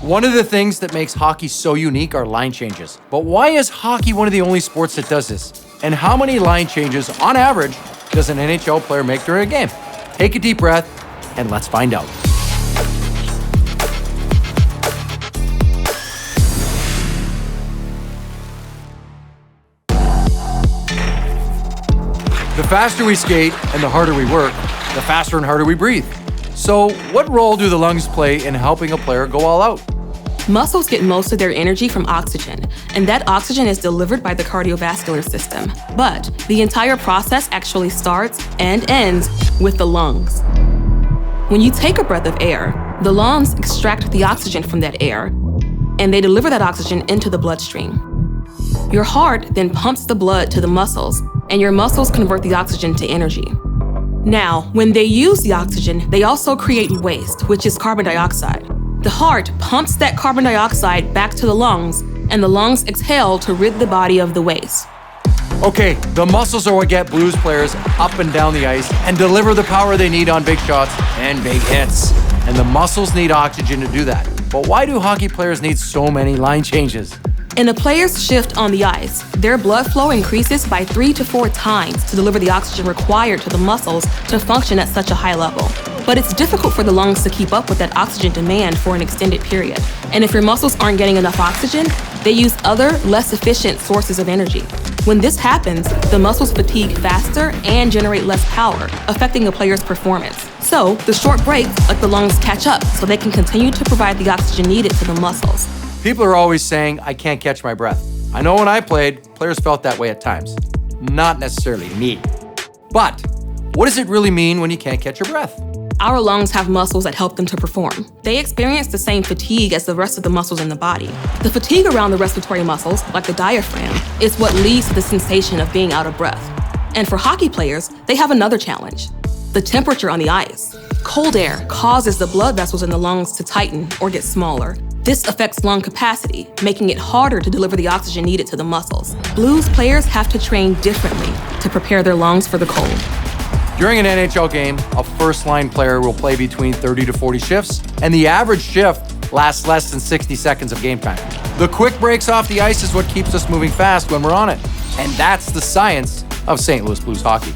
One of the things that makes hockey so unique are line changes. But why is hockey one of the only sports that does this? And how many line changes, on average, does an NHL player make during a game? Take a deep breath, and let's find out. The faster we skate and the harder we work, the faster and harder we breathe. So, what role do the lungs play in helping a player go all out? Muscles get most of their energy from oxygen, and that oxygen is delivered by the cardiovascular system. But the entire process actually starts and ends with the lungs. When you take a breath of air, the lungs extract the oxygen from that air, and they deliver that oxygen into the bloodstream. Your heart then pumps the blood to the muscles, and your muscles convert the oxygen to energy. Now, when they use the oxygen, they also create waste, which is carbon dioxide. The heart pumps that carbon dioxide back to the lungs, and the lungs exhale to rid the body of the waste. Okay, the muscles are what get Blues players up and down the ice and deliver the power they need on big shots and big hits. And the muscles need oxygen to do that. But why do hockey players need so many line changes? In a player's shift on the ice, their blood flow increases by 3 to 4 times to deliver the oxygen required to the muscles to function at such a high level. But it's difficult for the lungs to keep up with that oxygen demand for an extended period. And if your muscles aren't getting enough oxygen, they use other, less efficient sources of energy. When this happens, the muscles fatigue faster and generate less power, affecting a player's performance. So, the short breaks let the lungs catch up so they can continue to provide the oxygen needed to the muscles. People are always saying, I can't catch my breath. I know when I played, players felt that way at times. Not necessarily me. But what does it really mean when you can't catch your breath? Our lungs have muscles that help them to perform. They experience the same fatigue as the rest of the muscles in the body. The fatigue around the respiratory muscles, like the diaphragm, is what leads to the sensation of being out of breath. And for hockey players, they have another challenge: the temperature on the ice. Cold air causes the blood vessels in the lungs to tighten or get smaller. This affects lung capacity, making it harder to deliver the oxygen needed to the muscles. Blues players have to train differently to prepare their lungs for the cold. During an NHL game, a first-line player will play between 30 to 40 shifts, and the average shift lasts less than 60 seconds of game time. The quick breaks off the ice is what keeps us moving fast when we're on it. And that's the science of St. Louis Blues hockey.